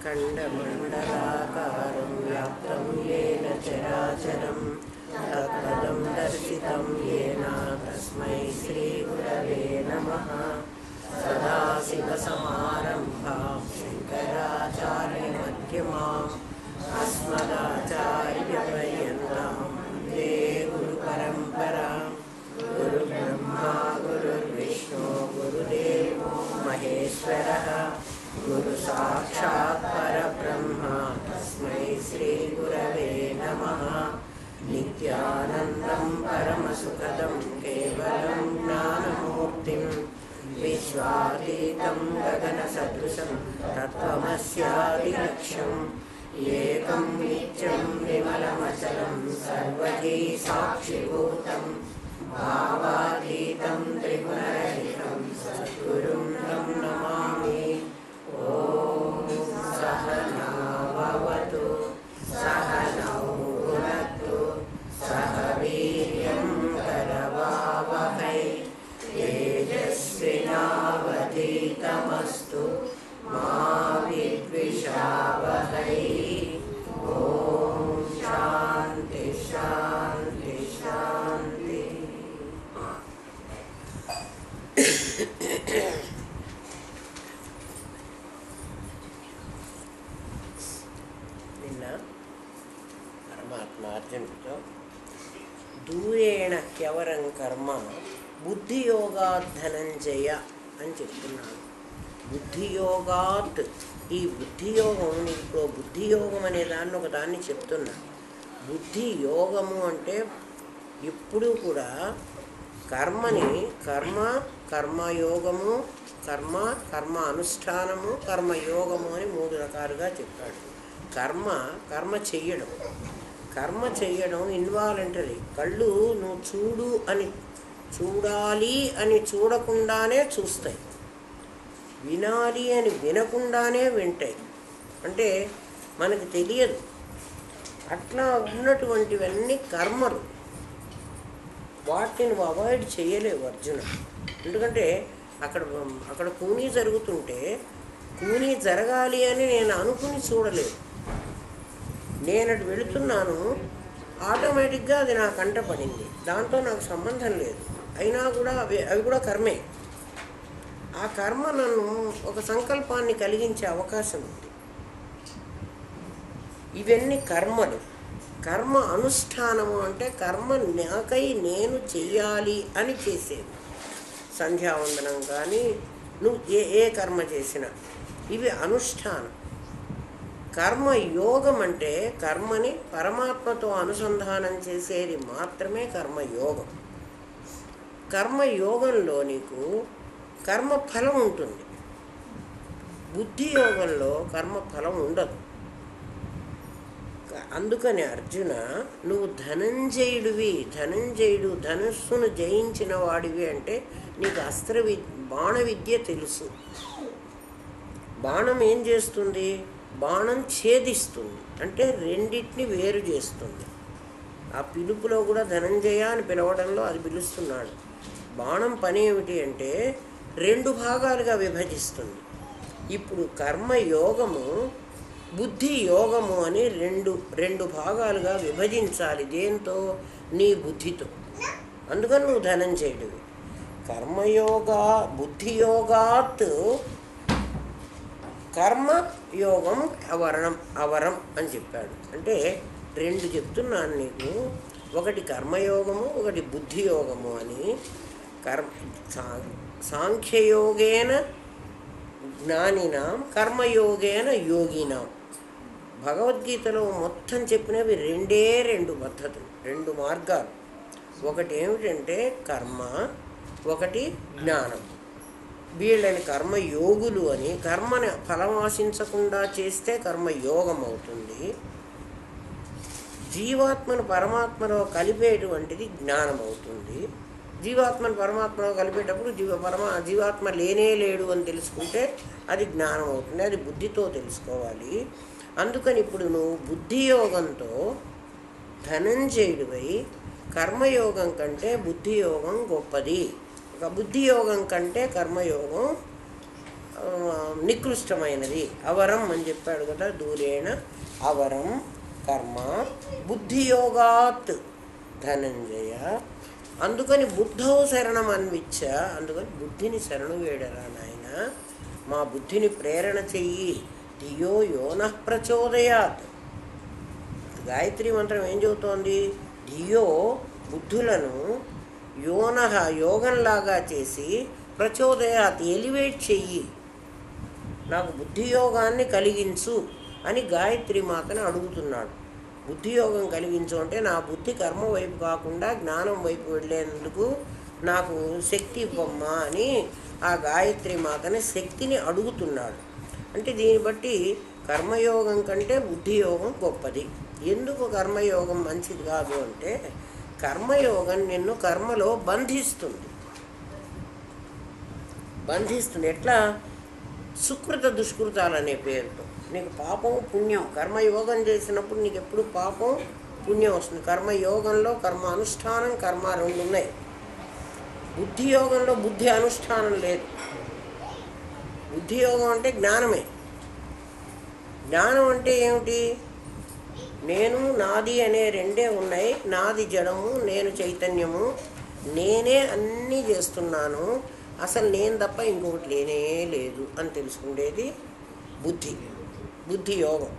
खण्डमण्डलाकारं व्याप्तं येन चराचरं तत्पदं दर्शितं येन तस्मै श्रीगुरवे नमः। सदाशिवसमारम्भां शङ्कराचार्यमध्यमाम् अस्मदाचार्यपर्यन्तां वन्दे गुरुपरम्परां। गुरुब्रह्मा गुरुर्विष्णु गुरुदेवो महेश्वरः गुरुसाक्षात् परब्रह्म तस्मै श्रीगुरवे नमः। नित्यानन्दं परमसुखदं केवलं ज्ञानमूर्तिं विश्वातीतं गगनसदृशं तत्त्वमस्यादिलक्ष्यम् एकं नित्यं विमलमचलं सर्वधी साक्षिभूतं भावातीतं त्रिगुणरहितं सद्गुरुं तं नमामि। ॐ सहना भवतु सहनौ भुनक्तु सह वीर्यं करवावहै तेजस्विनावधीतमस्तु मा विद्विषावहै। ॐ शान्ति शान्ति शान्ति। నిన్న పరమాత్మ అర్జునుడితో దూరేణ హ్యవరం కర్మ బుద్ధియోగాత్ ధనంజయ అని చెప్తున్నాడు. బుద్ధియోగాత్, ఈ బుద్ధియోగం, ఇప్పుడు బుద్ధియోగం అనే దాన్ని ఒక దాన్ని చెప్తున్నా. బుద్ధి యోగము అంటే ఎప్పుడూ కూడా కర్మని కర్మయోగము, కర్మ అనుష్ఠానము, కర్మయోగము అని మూడు రకాలుగా చెప్పాడు. కర్మ చెయ్యడం ఇన్వాలంటరీ. కళ్ళు నువ్వు చూడాలి అని చూడకుండానే చూస్తాయి, వినాలి అని వినకుండానే వింటాయి. అంటే మనకు తెలియదు. అట్లా ఉన్నటువంటివన్నీ కర్మలు. వాటిని నువ్వు అవాయిడ్ చేయలేవు అర్జున. ఎందుకంటే అక్కడ కూనీ జరుగుతుంటే కూనీ జరగాలి అని నేను అనుకుని చూడలేదు. నేను అటు వెళుతున్నాను, ఆటోమేటిక్గా అది నా కంట పడింది, దాంతో నాకు సంబంధం లేదు. అయినా కూడా అవి కూడా కర్మే. ఆ కర్మ నన్ను ఒక సంకల్పాన్ని కలిగించే అవకాశం ఉంది. ఇవన్నీ కర్మలు. కర్మ అనుష్ఠానము అంటే కర్మ నాకై నేను చెయ్యాలి అని చేసేది. సంధ్యావందనం కానీ నువ్వు ఏ కర్మ చేసినా ఇవి అనుష్ఠానం. కర్మయోగం అంటే కర్మని పరమాత్మతో అనుసంధానం చేసేది మాత్రమే కర్మయోగం. కర్మయోగంలో నీకు కర్మఫలం ఉంటుంది, బుద్ధి యోగంలో కర్మఫలం ఉండదు. అందుకని అర్జున, నువ్వు ధనంజయుడు ధనుస్సును జయించిన వాడివి అంటే నీకు బాణ విద్య తెలుసు. బాణం ఏం చేస్తుంది? బాణం ఛేదిస్తుంది, అంటే రెండింటిని వేరు చేస్తుంది. ఆ పిలుపులో కూడా ధనంజయ అని పిలవడంలో అది పిలుస్తున్నాడు. బాణం పని ఏమిటి అంటే రెండు భాగాలుగా విభజిస్తుంది. ఇప్పుడు కర్మయోగము బుద్ధి యోగము అని రెండు భాగాలుగా విభజించాలి. దేంతో? నీ బుద్ధితో. అందుకని నువ్వు ధనంజయుడివి. బుద్ధియోగాత్ కర్మయోగం అవరం అని చెప్పాడు. అంటే రెండు చెప్తున్నాను నీకు, ఒకటి కర్మయోగము, ఒకటి బుద్ధియోగము అని. సాంఖ్యయోగేన జ్ఞానినాం కర్మయోగేన యోగినాం. భగవద్గీతలో మొత్తం చెప్పినవి రెండు పద్ధతులు, రెండు మార్గాలు. ఒకటి ఏమిటంటే కర్మ, ఒకటి జ్ఞానం. వీళ్ళని కర్మయోగులు అని. కర్మని ఫలం ఆశించకుండా చేస్తే కర్మయోగం అవుతుంది. జీవాత్మను పరమాత్మలో కలిపేటువంటిది జ్ఞానం అవుతుంది. జీవాత్మను పరమాత్మలో కలిపేటప్పుడు జీవాత్మ లేనే లేడు అని తెలుసుకుంటే అది జ్ఞానం అవుతుంది. అది బుద్ధితో తెలుసుకోవాలి. అందుకని ఇప్పుడు నువ్వు బుద్ధియోగంతో ధనంజయుడివై కర్మయోగం కంటే బుద్ధియోగం గొప్పది. ఒక బుద్ధియోగం కంటే కర్మయోగం నికృష్టమైనది. అవరం అని చెప్పాడు కదా, దూరేణ అవరం కర్మ బుద్ధియోగాత్ ధనంజయ. అందుకని బుద్ధౌ శరణం అన్విచ్చ, అందుకని బుద్ధిని శరణు వేడరా నాయన, మా బుద్ధిని ప్రేరణ చెయ్యి. ధియో యోనః ప్రచోదయాత్. గాయత్రి మంత్రం ఏం చెబుతోంది? ధియో బుద్ధులను, యోనః యోగంలాగా చేసి, ప్రచోదయాత్ ఎలివేట్ చెయ్యి, నాకు బుద్ధియోగాన్ని కలిగించు అని గాయత్రి మాతను అడుగుతున్నాడు. బుద్ధియోగం కలిగించు అంటే నా బుద్ధి కర్మ వైపు కాకుండా జ్ఞానం వైపు వెళ్ళేందుకు నాకు శక్తి ఇవ్వమ్మా అని ఆ గాయత్రి మాతని శక్తిని అడుగుతున్నాడు. అంటే దీన్ని బట్టి కర్మయోగం కంటే బుద్ధియోగం గొప్పది. ఎందుకు కర్మయోగం మంచిది కాదు అంటే, కర్మయోగం నిన్ను కర్మలో బంధిస్తుంది. ఎట్లా? సుకృత దుష్కృతాలు అనే పేరుతో. నీకు పాపం పుణ్యం, కర్మయోగం చేసినప్పుడు నీకు ఎప్పుడు పాపం పుణ్యం వస్తుంది. కర్మయోగంలో కర్మ అనుష్ఠానం, కర్మ రెండు ఉన్నాయి. బుద్ధియోగంలో బుద్ధి అనుష్ఠానం లేదు. బుద్ధియోగం అంటే జ్ఞానమే. జ్ఞానం అంటే ఏమిటి? నేను నాది అనే రెండే ఉన్నాయి. నాది జడము, నేను చైతన్యము, నేనే అన్నీ చేస్తున్నాను, అసలు నేను తప్ప ఇంకొకటి లేనే లేదు అని తెలుసుకునేది బుద్ధియోగం.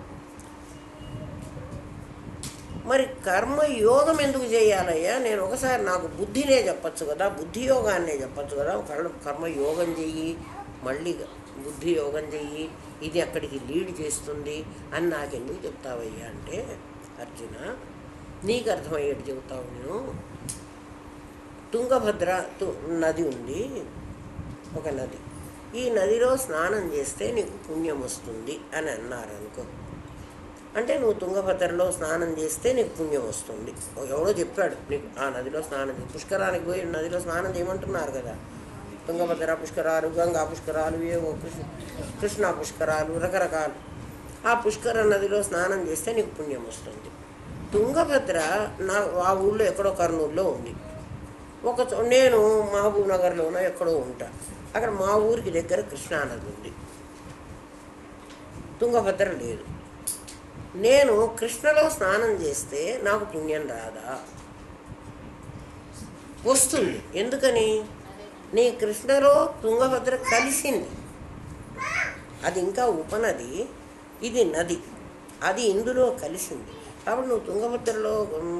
మరి కర్మయోగం ఎందుకు చేయాలయ్యా? నేను ఒకసారి నాకు బుద్ధినే చెప్పచ్చు కదా, బుద్ధియోగాన్నే చెప్పచ్చు కదా, కర్మయోగం చెయ్యి, మళ్ళీ బుద్ధియోగం చెయ్యి, ఇది అక్కడికి లీడ్ చేస్తుంది అని నాకెందుకు చెప్తావయ్యా అంటే, అర్జున నీకు అర్థమయ్యేట్టు చెబుతావు. నేను తుంగభద్ర నది ఉంది, ఒక నది. ఈ నదిలో స్నానం చేస్తే నీకు పుణ్యం వస్తుంది అని అన్నారు అనుకో. అంటే నువ్వు తుంగభద్రలో స్నానం చేస్తే నీకు పుణ్యం వస్తుంది. ఎవడో చెప్పాడు నీకు ఆ నదిలో స్నానం చేసి, పుష్కరానికి పోయి నదిలో స్నానం చేయమంటున్నారు కదా. తుంగభద్ర పుష్కరాలు, గంగా పుష్కరాలు, ఏవో కృష్ణా పుష్కరాలు, రకరకాలు. ఆ పుష్కర నదిలో స్నానం చేస్తే నీకు పుణ్యం వస్తుంది. తుంగభద్ర ఆ ఊళ్ళో ఎక్కడో కర్నూలులో ఉంది. నేను మహబూబ్ నగర్లోనో ఎక్కడో ఉంటా. అక్కడ మా ఊరికి దగ్గర కృష్ణానది ఉంది, తుంగభద్ర లేదు. నేను కృష్ణలో స్నానం చేస్తే నాకు పుణ్యం రాదా? వస్తుంది. ఎందుకని? నీ కృష్ణలో తుంగభద్ర కలిసింది. అది ఇంకా ఉపనది, ఇది నది, అది ఇందులో కలిసింది. కాబట్టి నువ్వు తుంగభద్రలో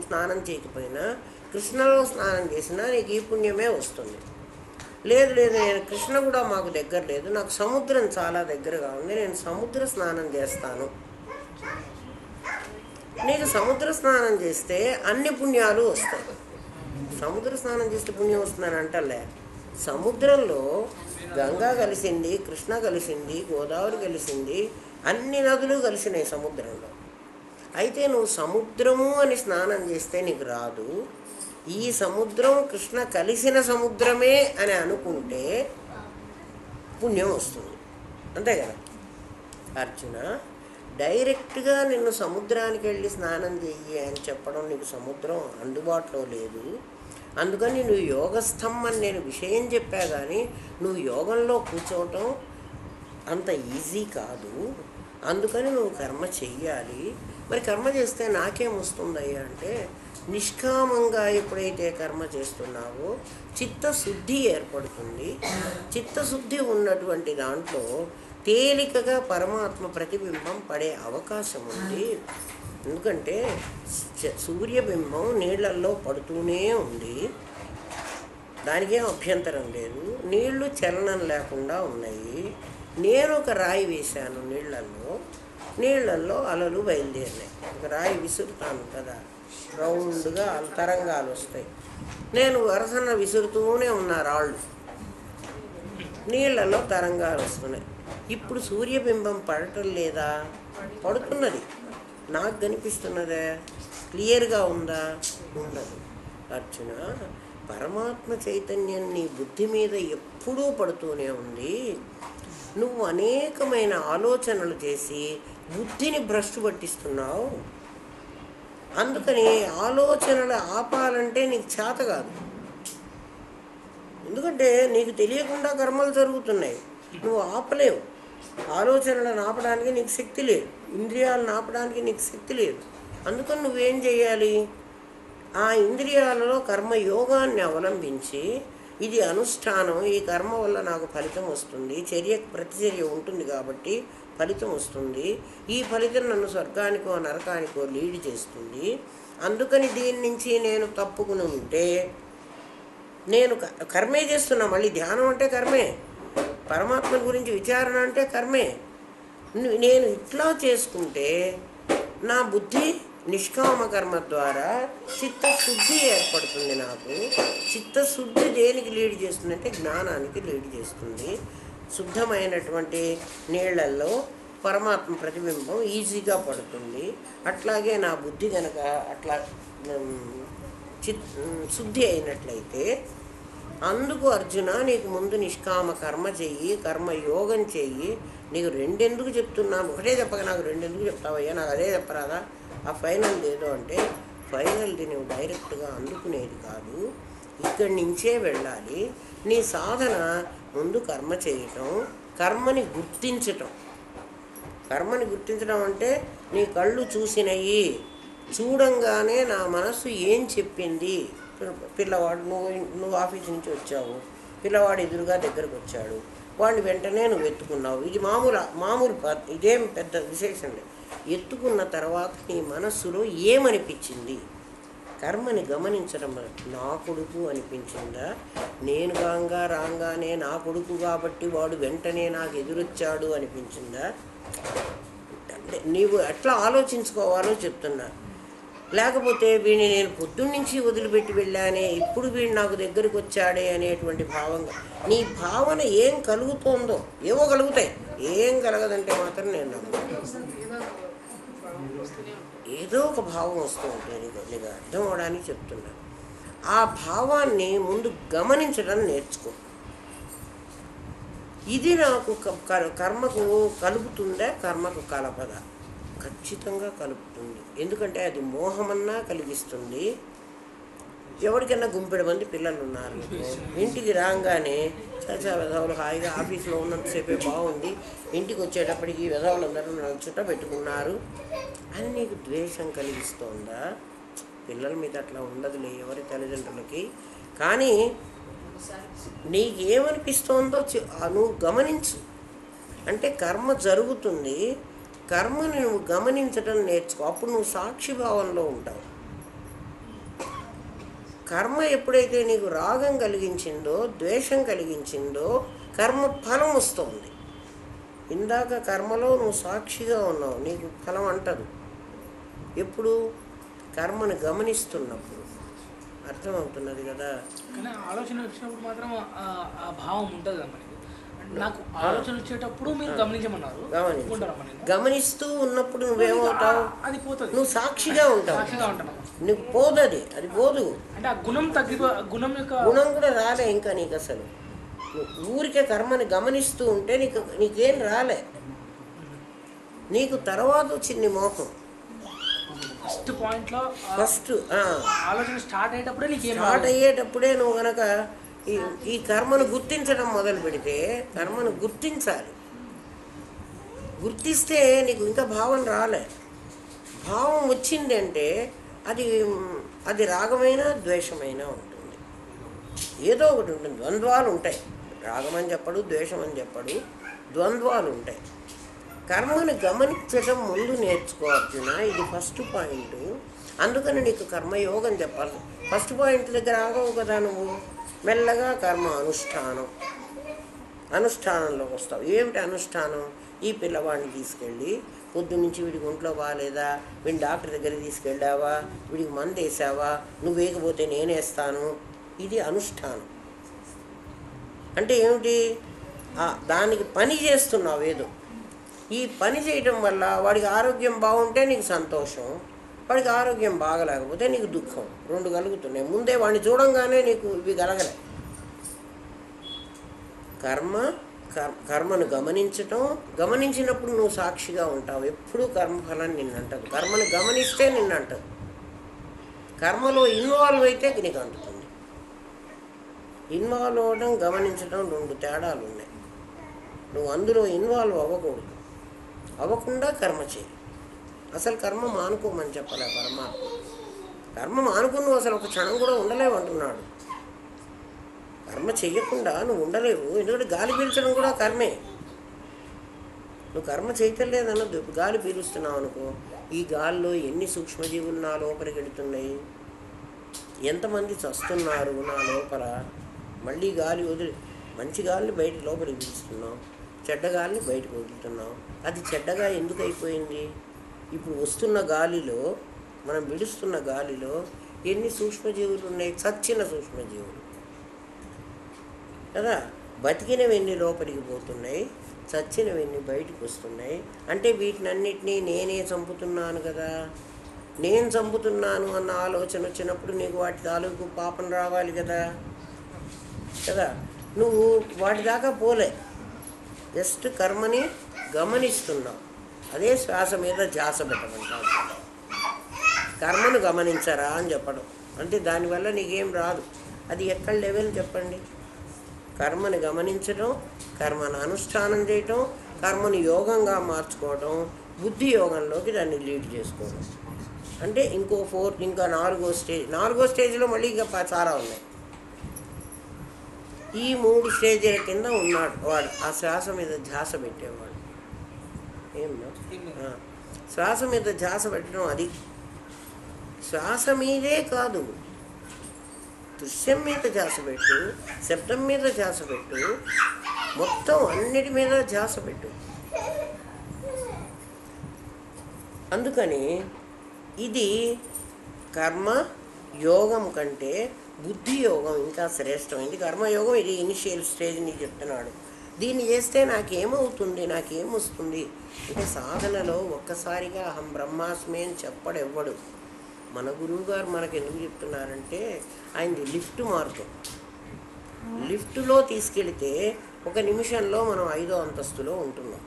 స్నానం చేయకపోయినా కృష్ణలో స్నానం చేసినా నీకు ఈ పుణ్యమే వస్తుంది. లేదు నేను కృష్ణ కూడా మాకు దగ్గర లేదు, నాకు సముద్రం చాలా దగ్గరగా ఉంది, నేను సముద్ర స్నానం చేస్తాను. నీకు సముద్ర స్నానం చేస్తే అన్ని పుణ్యాలు వస్తాయి. సముద్ర స్నానం చేస్తే పుణ్యం వస్తుందని అంటలే. సముద్రంలో గంగా కలిసింది, కృష్ణ కలిసింది, గోదావరి కలిసింది, అన్ని నదులు కలిసినాయి సముద్రంలో. అయితే నువ్వు సముద్రము అని స్నానం చేస్తే నీకు రాదు. ఈ సముద్రం కృష్ణ కలిసిన సముద్రమే అని అనుకుంటే పుణ్యం వస్తుంది. అంతే కదా అర్జున? డైరెక్ట్గా నిన్ను సముద్రానికి వెళ్ళి స్నానం చెయ్యి అని చెప్పడం నీకు సముద్రం అందుబాటులో లేదు. అందుకని నువ్వు యోగస్థం అని నేను విషయం చెప్పా, కానీ నువ్వు యోగంలో కూర్చోవటం అంత ఈజీ కాదు. అందుకని నువ్వు కర్మ చెయ్యాలి. మరి కర్మ చేస్తే నాకేమొస్తుందయ్యా అంటే, నిష్కామంగా ఎప్పుడైతే కర్మ చేస్తున్నావో చిత్తశుద్ధి ఏర్పడుతుంది. చిత్తశుద్ధి ఉన్నటువంటి దాంట్లో తేలికగా పరమాత్మ ప్రతిబింబం పడే అవకాశం ఉంది. ఎందుకంటే సూర్యబింబం నీళ్ళల్లో పడుతూనే ఉంది, దానికేం అభ్యంతరం లేదు. నీళ్లు చలనం లేకుండా ఉన్నాయి. నేను ఒక రాయి వేశాను నీళ్ళల్లో అలలు బయలుదేరినాయి. ఒక రాయి విసురుతాను కదా, రౌండ్గా తరంగాలు వస్తాయి. నేను వరసన విసురుతూనే ఉన్నా రాళ్ళు, నీళ్ళల్లో తరంగాలు వస్తున్నాయి. ఇప్పుడు సూర్యబింబం పడటం లేదా? పడుతున్నది. నాకు కనిపిస్తున్నదే? క్లియర్గా ఉందా? ఉండదు. అర్జున, పరమాత్మ చైతన్యం నీ బుద్ధి మీద ఎప్పుడూ పడుతూనే ఉంది. నువ్వు అనేకమైన ఆలోచనలు చేసి బుద్ధిని భ్రష్టు పట్టిస్తున్నావు. అందుకని ఆలోచనలు ఆపాలంటే నీకు చేత కాదు. ఎందుకంటే నీకు తెలియకుండా కర్మలు జరుగుతున్నాయి. నువ్వు ఆపలేవు. ఆలోచనలను ఆపడానికి నీకు శక్తి లేదు, ఇంద్రియాలను ఆపడానికి నీకు శక్తి లేదు. అందుకని నువ్వేం చేయాలి? ఆ ఇంద్రియాలలో కర్మయోగాన్ని అవలంబించి, ఇది అనుష్ఠానం, ఈ కర్మ వల్ల నాకు ఫలితం వస్తుంది, చర్యకు ప్రతిచర్య ఉంటుంది కాబట్టి ఫలితం వస్తుంది, ఈ ఫలితం నన్ను స్వర్గానికో నరకానికో లీడ్ చేస్తుంది, అందుకని దీని నుంచి నేను తప్పుకుని ఉంటే నేను కర్మే చేస్తున్నా. మళ్ళీ ధ్యానం అంటే కర్మే, పరమాత్మ గురించి విచారణ అంటే కర్మే. నేను ఇట్లా చేసుకుంటే నా బుద్ధి నిష్కామ కర్మ ద్వారా చిత్తశుద్ధి ఏర్పడుతుంది. నాకు చిత్తశుద్ధి దేనికి లీడ్ చేస్తుంది అంటే జ్ఞానానికి లీడ్ చేస్తుంది. శుద్ధమైనటువంటి నీళ్లల్లో పరమాత్మ ప్రతిబింబం ఈజీగా పడుతుంది. అట్లాగే నా బుద్ధి కనుక అట్లా శుద్ధి అయినట్లయితే, అందుకు అర్జున నీకు ముందు నిష్కామ కర్మ చెయ్యి, కర్మయోగం చెయ్యి. నీకు రెండెందుకు చెప్తున్నాను, ఒకటే చెప్పక నాకు రెండెందుకు చెప్తావయ్యా, నాకు అదే చెప్పరాదా? ఆ ఫైనల్ ఏదో అంటే, ఫైనల్ది నువ్వు డైరెక్ట్గా అందుకునేది కాదు, ఇక్కడి నుంచే వెళ్ళాలి. నీ సాధన ముందు కర్మ చేయటం, కర్మని గుర్తించటం. కర్మని గుర్తించడం అంటే నీ కళ్ళు చూసినవి, చూడంగానే నా మనసు ఏం చెప్పింది. పిల్లవాడు, నువ్వు ఆఫీస్ నుంచి వచ్చావు, పిల్లవాడు ఎదురుగా దగ్గరకు వచ్చాడు, వాడిని వెంటనే నువ్వు ఎత్తుకున్నావు. ఇది మామూలు ఇదేం పెద్ద విశేషం లేదు. ఎత్తుకున్న తర్వాత నీ మనస్సులో ఏమనిపించింది? కర్మని గమనించడం. నా కొడుకు అనిపించిందా? నేను రాగానే నా కొడుకు కాబట్టి వాడు వెంటనే నాకు ఎదురొచ్చాడు అనిపించిందా? అంటే నీవు ఎట్లా ఆలోచించుకోవాలో చెప్తున్నా. లేకపోతే వీడిని నేను పొద్దున్నుంచి వదిలిపెట్టి వెళ్ళానే, ఇప్పుడు వీడు నాకు దగ్గరికి వచ్చాడే అనేటువంటి భావంగా నీ భావన ఏం కలుగుతోందో, ఏవో కలుగుతాయి, ఏం కలగదంటే మాత్రం నేను ఏదో ఒక భావం వస్తూ ఉంటుంది. నీకు అర్థం అవడానికి చెప్తున్నా. ఆ భావాన్ని ముందు గమనించడం నేర్చుకో. ఇది నాకు కర్మకు కలుపుతుందా, కర్మకు కలపదా? ఖచ్చితంగా కలుపుతుంది. ఎందుకంటే అది మోహమన్నా కలిగిస్తుంది. ఎవరికైనా గుంపెడు మంది పిల్లలు ఉన్నారు, ఇంటికి రాగానే చచ్చా వెధవులు హాయిగా ఆఫీస్లో ఉన్నంతసేపే బాగుంది, ఇంటికి వచ్చేటప్పటికి వెధవులందరూ నన్ను చుట్ట పెట్టుకున్నారు అని నీకు ద్వేషం కలిగిస్తోందా? పిల్లల మీద అట్లా ఉండదులే ఎవరి తల్లిదండ్రులకి. కానీ నీకేమనిపిస్తోందో నువ్వు గమనించు. అంటే కర్మ జరుగుతుంది, కర్మని నువ్వు గమనించడం నేర్చుకో. అప్పుడు నువ్వు సాక్షిభావంలో ఉంటావు. కర్మ ఎప్పుడైతే నీకు రాగం కలిగించిందో, ద్వేషం కలిగించిందో, కర్మ ఫలం వస్తుంది. ఇందాక కర్మలో నువ్వు సాక్షిగా ఉన్నావు, నీకు ఫలం అంటదు. ఎప్పుడు? కర్మను గమనిస్తున్నప్పుడు. అర్థమవుతున్నది కదా? కానీ ఆలోచన వచ్చినప్పుడు మాత్రం ఆ భావం ఉంటుంది కదా మనకి. నాకు ఆలోచన వచ్చేటప్పుడు మీరు గమనించమన్నారు. గమనిస్తూ ఉన్నప్పుడు నువ్వేమవుతావు? అది పోతుంది, నువ్వు సాక్షిగా ఉంటావు. నీకు పోదు, అది పోదు. అంటే ఆ గుణం గుణం యొక్క గుణం కూడా రాలే ఇంకా నీకు. అసలు ఊరికే కర్మని గమనిస్తూ ఉంటే నీకేం రాలే. నీకు తర్వాత వచ్చింది మోహం. ఫస్ట్ పాయింట్లో ఫస్ట్ ఆలోచన స్టార్ట్ అయ్యేటప్పుడే నువ్వు కనుక ఈ కర్మను గుర్తించడం మొదలు పెడితే, కర్మను గుర్తించాలి. గుర్తిస్తే నీకు ఇంకా భావం రాలే. భావం వచ్చిందంటే అది రాగమైనా ద్వేషమైనా ఉంటుంది, ఏదో ఒకటి ఉంటుంది. ద్వంద్వాలు ఉంటాయి. రాగం అని చెప్పడు, ద్వేషం అని చెప్పడు, ద్వంద్వాలు ఉంటాయి. కర్మను గమనించడం ముందు నేర్చుకో అర్జున. ఇది ఫస్ట్ పాయింట్. అందుకని నీకు కర్మయోగం చెప్పాలి. ఫస్ట్ పాయింట్ దగ్గర ఆగవు కదా నువ్వు. మెల్లగా కర్మ అనుష్ఠానంలోకి వస్తావు. ఏమిటి అనుష్ఠానం? ఈ పిల్లవాడిని తీసుకెళ్ళి పొద్దున్నుంచి వీడికి ఒంట్లో బాగాలేదా, వీడిని డాక్టర్ దగ్గరికి తీసుకెళ్ళావా, వీడికి మందు వేసావా, నువ్వు వేయకపోతే నేనేస్తాను. ఇది అనుష్ఠానం. అంటే ఏమిటి? దానికి పని చేస్తున్నావు ఏదో. ఈ పని చేయటం వల్ల వాడికి ఆరోగ్యం బాగుంటే నీకు సంతోషం, వాడికి ఆరోగ్యం బాగలేకపోతే నీకు దుఃఖం. రెండు కలుగుతున్నాయి. ముందే వాడిని చూడంగానే నీకు ఇవి కలగలే. కర్మను గమనించినప్పుడు నువ్వు సాక్షిగా ఉంటావు. ఎప్పుడూ కర్మఫలం నిన్నంటదు. కర్మను గమనిస్తే నిన్నంటదు. కర్మలో ఇన్వాల్వ్ అయితే నీకు అంటుతుంది. ఇన్వాల్వ్ అవ్వడం, గమనించడం రెండు తేడాలు ఉన్నాయి. నువ్వు అందులో ఇన్వాల్వ్ అవ్వకూడదు. అవ్వకుండా కర్మ చేయి. అసలు కర్మ మానుకోమని చెప్పలే పరమాత్మ. కర్మ మానుకుని నువ్వు అసలు ఒక క్షణం కూడా ఉండలేవు అంటున్నాడు. కర్మ చెయ్యకుండా నువ్వు ఉండలేవు. ఎందుకంటే గాలి పీల్చడం కూడా కర్మే. నువ్వు కర్మ చేయటం లేదన్నది. గాలి పీలుస్తున్నావు అనుకో, ఈ గాలిలో ఎన్ని సూక్ష్మజీవులు నా లోపలికి వెళుతున్నాయి, ఎంతమంది చస్తున్నారు నా లోపల. మళ్ళీ గాలి వదిలి మంచి గాలిని బయట లోపలికి పీలుస్తున్నావు, చెడ్డ గాలిని బయటకు వదులుతున్నావు. అది చెడ్డగా ఎందుకు అయిపోయింది? ఇప్పుడు వస్తున్న గాలిలో, మనం విడుస్తున్న గాలిలో ఎన్ని సూక్ష్మజీవులు ఉన్నాయి, చచ్చిన సూక్ష్మజీవులు కదా. బతికినవన్నీ లోపలికి పోతున్నాయి, చచ్చినవన్నీ బయటకు వస్తున్నాయి. అంటే వీటినన్నిటినీ నేనే చంపుతున్నాను కదా. నేను చంపుతున్నాను అన్న ఆలోచన వచ్చినప్పుడు నీకు వాటి తాలూకు పాపం రావాలి కదా. నువ్వు వాటి దాకా పోలే, జస్ట్ కర్మని గమనిస్తున్నావు. అదే శ్వాస మీద ధ్యాస పెట్టమంటావు. కర్మను గమనించరా అని చెప్పడం అంటే దానివల్ల నీకేం రాదు. అది ఎక్కడ లెవెల్ చెప్పండి? కర్మని గమనించడం, కర్మను అనుష్ఠానం చేయటం, కర్మను యోగంగా మార్చుకోవటం, బుద్ధి యోగంలోకి దాన్ని లీడ్ చేసుకోవడం. అంటే ఇంకా నాలుగో స్టేజ్లో మళ్ళీ ఇంకా చాలా ఉన్నాయి. ఈ 3 స్టేజీల కింద ఉన్నాడు వాడు. ఆ శ్వాస మీద ధ్యాస పెట్టేవాడు. ఏమన్నా శ్వాస మీద ధ్యాస పెట్టడం, అది శ్వాస మీదే కాదు, దృశ్యం మీద ధ్యాస పెట్టు, శబ్దం మీద ధ్యాస పెట్టు, మొత్తం అన్నిటి మీద ధ్యాస పెట్టు. అందుకని ఇది కర్మ యోగం కంటే బుద్ధి యోగం ఇంకా శ్రేష్టమైంది. కర్మయోగం ఇది ఇనిషియల్ స్టేజ్ నీకు చెప్తున్నాడు. దీన్ని చేస్తే నాకేమవుతుంది, నాకేమొస్తుంది అంటే సాధనలో ఒక్కసారిగా అహం బ్రహ్మాస్మి అని చెప్పడు ఎవ్వడు. మన గురువు గారు మనకు ఎందుకు చెప్తున్నారంటే ఆయనది లిఫ్ట్ మార్గం. లిఫ్ట్లో తీసుకెళితే 1 నిమిషంలో మనం 5వ అంతస్తులో ఉంటున్నాం.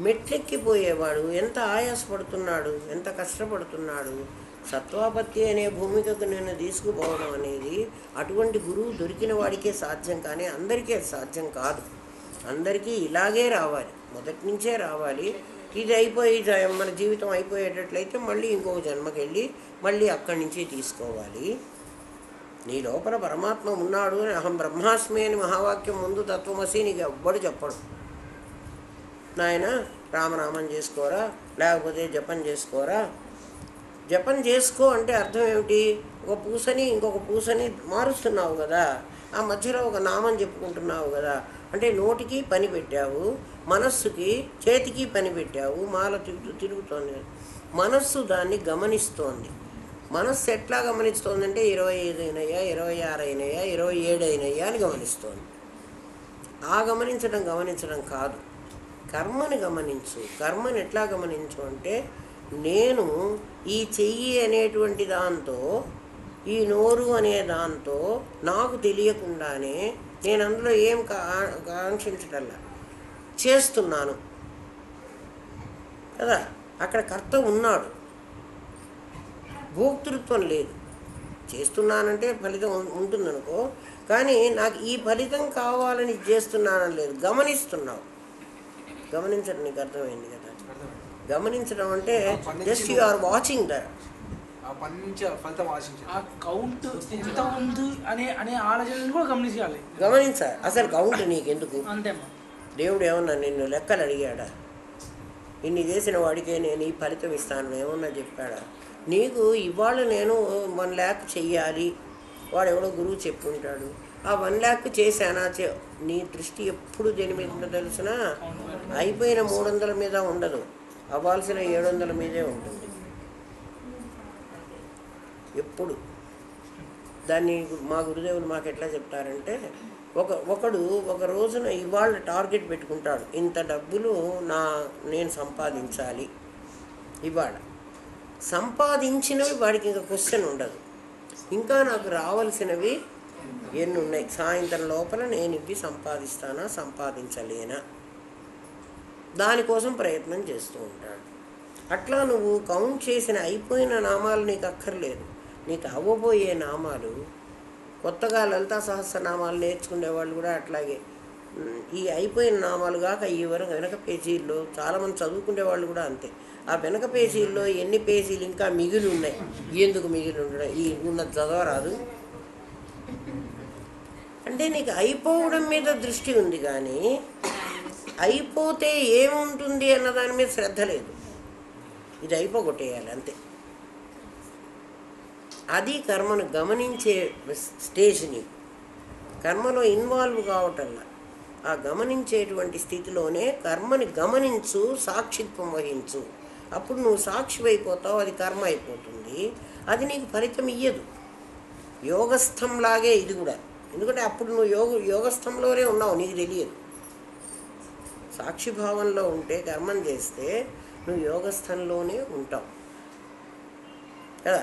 మెట్లెక్కిపోయేవాడు ఎంత ఆయాసపడుతున్నాడు, ఎంత కష్టపడుతున్నాడు. సత్వాపత్తి అనే భూమికకు నేను తీసుకుపోవడం అనేది అటువంటి గురువు దొరికిన వాడికే సాధ్యం, కానీ అందరికీ అది సాధ్యం కాదు. అందరికీ ఇలాగే రావాలి, మొదటి నుంచే రావాలి. ఇది అయిపోయి మన జీవితం అయిపోయేటట్లయితే మళ్ళీ ఇంకొక జన్మకి వెళ్ళి మళ్ళీ అక్కడి నుంచి తీసుకోవాలి. నీ లోపల పరమాత్మ ఉన్నాడు అని అహం బ్రహ్మాస్మి అని మహావాక్యం ముందు తత్వమసి నీకు ఎవ్వడు చెప్పడు. నాయన రామనామం చేసుకోరా, లేకపోతే జపం చేసుకోరా. జపం చేసుకో అంటే అర్థం ఏమిటి? ఒక పూసని ఇంకొక పూసని మారుస్తున్నావు కదా, ఆ మధ్యలో ఒక నామం చెప్పుకుంటున్నావు కదా. అంటే నోటికి పని పెట్టావు, మనస్సుకి చేతికి పని పెట్టావు, మాల తిరుగుతోంది. మనస్సు దాన్ని గమనిస్తోంది. మనస్సు ఎట్లా గమనిస్తోంది అంటే 25 అయినాయా, 26 అయినాయా, 27 అయినాయా అని గమనిస్తోంది. ఆ గమనించడం కాదు, కర్మని గమనించు. కర్మని ఎట్లా గమనించు అంటే నేను ఈ చెయ్యి అనేటువంటి దాంతో, ఈ నోరు అనే దాంతో నాకు తెలియకుండానే నేను అందులో ఏం కాంక్షించటల్లా చేస్తున్నాను కదా. అక్కడ కర్త ఉన్నాడు, భోక్తృత్వం లేదు. చేస్తున్నానంటే ఫలితం ఉంటుందనుకో, కానీ నాకు ఈ ఫలితం కావాలని చేస్తున్నానని లేదు, గమనిస్తున్నావు. గమనించడం నీకు అర్థమైంది కదా. గమనించడం అంటే just you are watching that. Count ఎంత ఉంది అనే ఆలోచనను కూడా గమనించాలి. అసలు కౌంట్ నీకెందుకు? అంతేమ్మా. దేవుడు ఏమన్నా నిన్ను లెక్కలు అడిగాడా? ఇన్ని చేసిన వాడికే నేను ఈ ఫలితం ఇస్తాను ఏమన్నా చెప్పాడా? నీకు ఇవాళ నేను 1 lakh చెయ్యాలి, వాడు ఎవడో గురువు చెప్పుంటాడు. ఆ 1 lakh చేశానా? నీ దృష్టి ఎప్పుడు దేని మీద ఉందో తెలిసినా అయిపోయిన 300 మీద ఉండదు, అవ్వాల్సిన 700 మీదే ఉంటుంది ఎప్పుడు. దాన్ని మా గురుదేవులు మాకు ఎట్లా చెప్తారంటే, ఒకడు ఒక రోజున ఇవాళ టార్గెట్ పెట్టుకుంటాడు, ఇంత డబ్బులు నేను సంపాదించాలి. ఇవాళ సంపాదించినవి వాడికి ఇంకా క్వశ్చన్ ఉండదు, ఇంకా నాకు రావాల్సినవి ఎన్ని ఉన్నాయి, సాయంత్రం లోపల నేను ఇవి సంపాదిస్తానా సంపాదించలేనా, దానికోసం ప్రయత్నం చేస్తూ ఉంటాడు. అట్లా నువ్వు కౌంట్ చేసిన అయిపోయిన నామాలు నీకు అక్కర్లేదు. నీకు అవ్వబోయే నామాలు, కొత్తగా లలితా సహస్రనామాలు నేర్చుకునే వాళ్ళు కూడా అట్లాగే ఈ అయిపోయిన నామాలు కాక ఈ వెనక పేజీల్లో చాలామంది చదువుకునే వాళ్ళు కూడా అంతే. ఆ వెనక పేజీల్లో ఎన్ని పేజీలు ఇంకా మిగిలి ఉన్నాయి, ఎందుకు మిగిలి ఉండడం, ఈ ఉన్నది చదవరాదు అంటే నీకు అయిపోవడం మీద దృష్టి ఉంది కానీ అయిపోతే ఏముంటుంది అన్న దాని మీద శ్రద్ధ లేదు. ఇది అయిపోగొట్టేయాలి అంతే. అది కర్మను గమనించే స్టేజ్. నీకు కర్మలో ఇన్వాల్వ్ కావటంలా ఆ గమనించేటువంటి స్థితిలోనే కర్మని గమనించు, సాక్షిత్వం వహించు. అప్పుడు నువ్వు సాక్షి అయిపోతావు, అది కర్మ అయిపోతుంది. అది నీకు ఫలితం ఇయ్యదు. యోగస్థంలాగే ఇది కూడా. ఎందుకంటే అప్పుడు నువ్వు యోగస్థంలోనే ఉన్నావు, నీకు తెలియదు. సాక్షిభావంలో ఉంటే కర్మం చేస్తే నువ్వు యోగస్థంలోనే ఉంటావు కదా.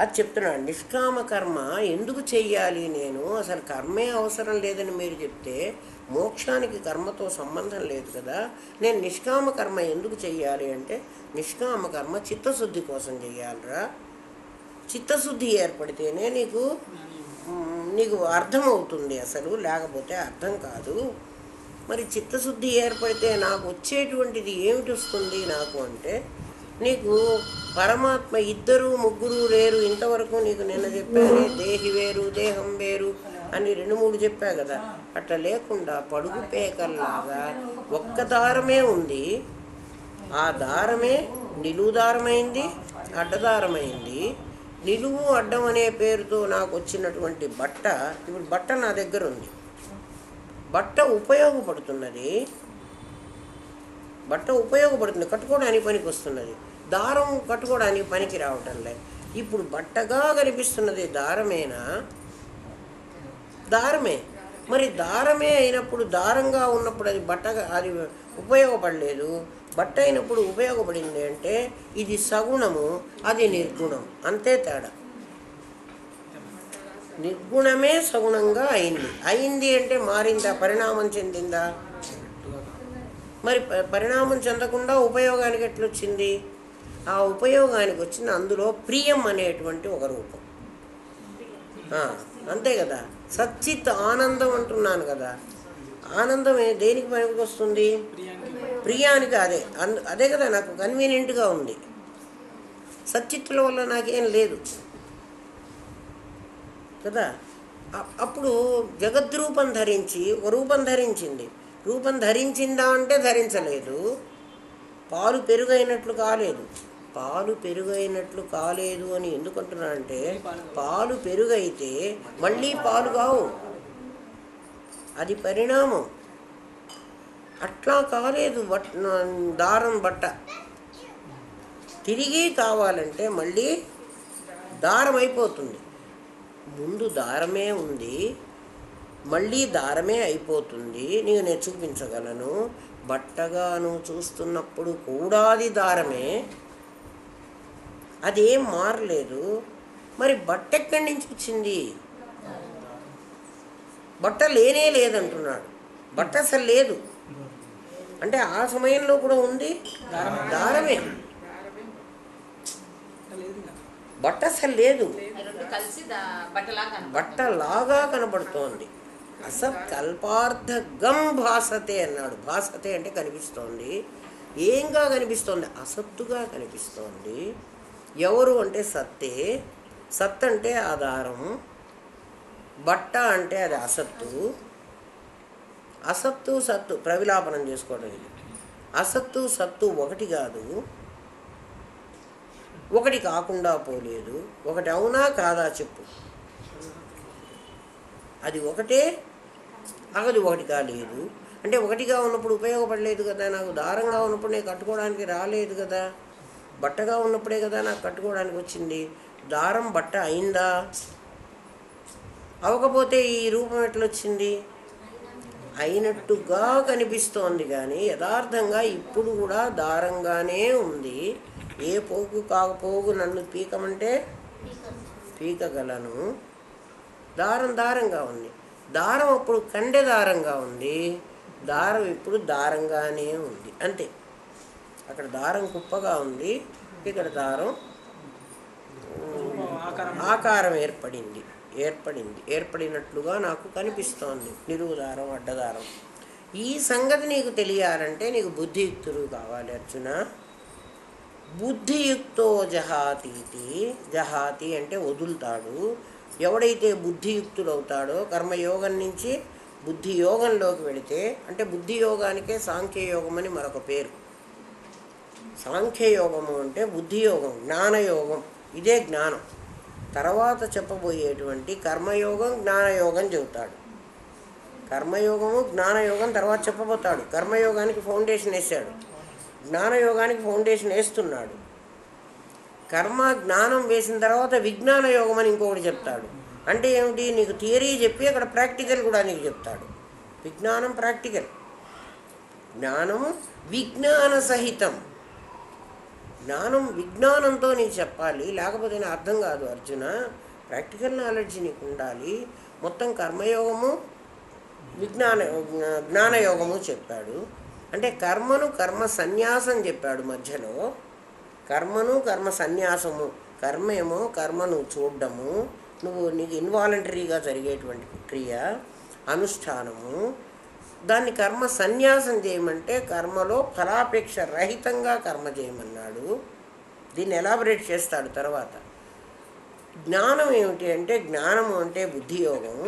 అది చెప్తున్నాడు. నిష్కామ కర్మ ఎందుకు చెయ్యాలి? నేను అసలు కర్మే అవసరం లేదని మీరు చెప్తే మోక్షానికి కర్మతో సంబంధం లేదు కదా, నేను నిష్కామ కర్మ ఎందుకు చెయ్యాలి అంటే, నిష్కామ కర్మ చిత్తశుద్ధి కోసం చెయ్యాలిరా. చిత్తశుద్ధి ఏర్పడితేనే నీకు అర్థమవుతుంది, అసలు లేకపోతే అర్థం కాదు. మరి చిత్తశుద్ధి ఏర్పడితే నాకు వచ్చేటువంటిది ఏమిటి వస్తుంది నాకు అంటే, నీకు పరమాత్మ ఇద్దరు ముగ్గురు లేరు. ఇంతవరకు నీకు నిన్న చెప్పానే దేహి వేరు దేహం వేరు అని 2-3 చెప్పా కదా. అట్లా లేకుండా పడుగు పేకల్లాగా ఒక్క దారమే ఉంది. ఆ దారమే నిలువు దారమైంది, అడ్డదారమైంది. నిలువు అడ్డం అనే పేరుతో నాకు వచ్చినటువంటి బట్ట, ఇప్పుడు బట్ట నా దగ్గర ఉంది. బట్ట ఉపయోగపడుతున్నది, కట్టుకోవడానికి పనికి వస్తున్నది. దారం కట్టుకోవడానికి పనికి రావటం లేదు. ఇప్పుడు బట్టగా కనిపిస్తున్నది దారమేనా? దారమే. మరి దారమే అయినప్పుడు, దారంగా ఉన్నప్పుడు అది బట్టగా, అది ఉపయోగపడలేదు. బట్ట అయినప్పుడు ఉపయోగపడింది అంటే ఇది సగుణము, అది నిర్గుణం, అంతే తేడా. నిర్గుణమే సగుణంగా అయింది అంటే మారిందా, పరిణామం చెందిందా? మరి పరిణామం చెందకుండా ఉపయోగానికి ఎట్లొచ్చింది? ఆ ఉపయోగానికి వచ్చింది అందులో ప్రియం అనేటువంటి ఒక రూపం. అంతే కదా. సచ్చిత్ ఆనందం అంటున్నాను కదా. ఆనందం దేనికి పనికి వస్తుంది? ప్రియానికి. అదే కదా నాకు కన్వీనియంట్గా ఉంది. సచ్చిత్తుల వల్ల నాకేం లేదు కదా. అప్పుడు జగద్రూపం ధరించి ఒక రూపం ధరించింది. రూపం ధరించిందా అంటే ధరించలేదు. పాలు పెరుగైనట్లు కాలేదు. పాలు పెరుగైనట్లు కాలేదు అని ఎందుకంటున్నా అంటే, పాలు పెరుగైతే మళ్ళీ పాలు కావు, అది పరిణామం. అట్లా కాలేదు దారం బట్ట. తిరిగి కావాలంటే మళ్ళీ దారం అయిపోతుంది. ముందు దారమే ఉంది, మళ్ళీ దారమే అయిపోతుంది. నేను చూపించగలను. బట్టగాను చూస్తున్నప్పుడు కూడా అది దారమే, అదేం మారలేదు. మరి బట్ట ఎక్కడి నుంచి వచ్చింది? బట్ట లేనే లేదంటున్నాడు. బట్ట అసలు లేదు అంటే ఆ సమయంలో కూడా ఉంది దారమే. బట్ట అసలు లేదు, బట్టలాగా కనబడుతోంది. అసత్కల్పార్థగం భాసతే అన్నాడు. భాసతే అంటే కనిపిస్తోంది. ఏంగా కనిపిస్తోంది? అసత్తుగా కనిపిస్తోంది. ఎవరు అంటే సత్తే. సత్ అంటే ఆధారం, బట్ట అంటే అది అసత్తు. అసత్తు సత్తు ప్రవిలాపనం చేసుకోవడం. ఇది అసత్తు సత్తు ఒకటి కాదు, ఒకటి కాకుండా పోలేదు. ఒకటి అవునా కాదా చెప్పు. అది ఒకటే, అది ఒకటి కాలేదు. అంటే ఒకటిగా ఉన్నప్పుడు ఉపయోగపడలేదు కదా నాకు. దారంగా ఉన్నప్పుడు నేను కట్టుకోవడానికి రాలేదు కదా. బట్టగా ఉన్నప్పుడే కదా నాకు కట్టుకోవడానికి వచ్చింది. దారం బట్ట అయిందా? అవ్వకపోతే ఈ రూపం ఎట్లొచ్చింది? అయినట్టుగా కనిపిస్తోంది కానీ యథార్థంగా ఇప్పుడు కూడా దారంగానే ఉంది. ఏ పోగు కాకపోగు నన్ను పీకమంటే పీకగలను. దారం దారంగా ఉంది. దారం అప్పుడు కండె దారంగా ఉంది, దారం ఇప్పుడు దారంగానే ఉంది, అంతే. అక్కడ దారం కుప్పగా ఉంది, ఇక్కడ దారం ఆకారం ఏర్పడింది. ఏర్పడినట్లుగా నాకు కనిపిస్తోంది, నిలువుదారం అడ్డదారం. ఈ సంగతి నీకు తెలియాలంటే నీకు బుద్ధియుక్తులు కావాలి అర్జున. బుద్ధియుక్తో జహాతీతి, జహాతి అంటే వదులుతాడు. ఎవడైతే బుద్ధియుక్తుడవుతాడో కర్మయోగం నుంచి బుద్ధియోగంలోకి వెళితే, అంటే బుద్ధియోగానికే సాంఖ్యయోగం అని మరొక పేరు. సాంఖ్యయోగము అంటే బుద్ధియోగం, జ్ఞానయోగం. ఇదే జ్ఞానం. తర్వాత చెప్పబోయేటువంటి కర్మయోగం, జ్ఞానయోగం చెబుతాడు. కర్మయోగము జ్ఞానయోగం తర్వాత చెప్పబోతాడు. కర్మయోగానికి ఫౌండేషన్ వేసాడు, జ్ఞానయోగానికి ఫౌండేషన్ వేస్తున్నాడు. కర్మ జ్ఞానం వేసిన తర్వాత విజ్ఞాన యోగం అని ఇంకొకటి చెప్తాడు. అంటే ఏమిటి? నీకు థియరీ చెప్పి అక్కడ ప్రాక్టికల్ కూడా నీకు చెప్తాడు. విజ్ఞానం ప్రాక్టికల్, జ్ఞానం విజ్ఞాన సహితం. జ్ఞానం విజ్ఞానంతో నీకు చెప్పాలి, లేకపోతే నాకు అర్థం కాదు అర్జున. ప్రాక్టికల్ నాలెడ్జ్ నీకు ఉండాలి. మొత్తం కర్మయోగము జ్ఞానయోగము చెప్పాడు. అంటే కర్మను కర్మ సన్యాసం చెప్పాడు మధ్యలో. కర్మను కర్మ సన్యాసము. కర్మేమో కర్మను చూడడము, నీకు ఇన్వాలంటరీగా జరిగేటువంటి క్రియ, అనుష్ఠానము. దాన్ని కర్మ సన్యాసం చేయమంటే కర్మలో ఫలాపేక్ష రహితంగా కర్మ చేయమన్నాడు. దీన్ని ఎలాబరేట్ చేస్తాడు తర్వాత. జ్ఞానం ఏమిటి అంటే, జ్ఞానము అంటే బుద్ధియోగం.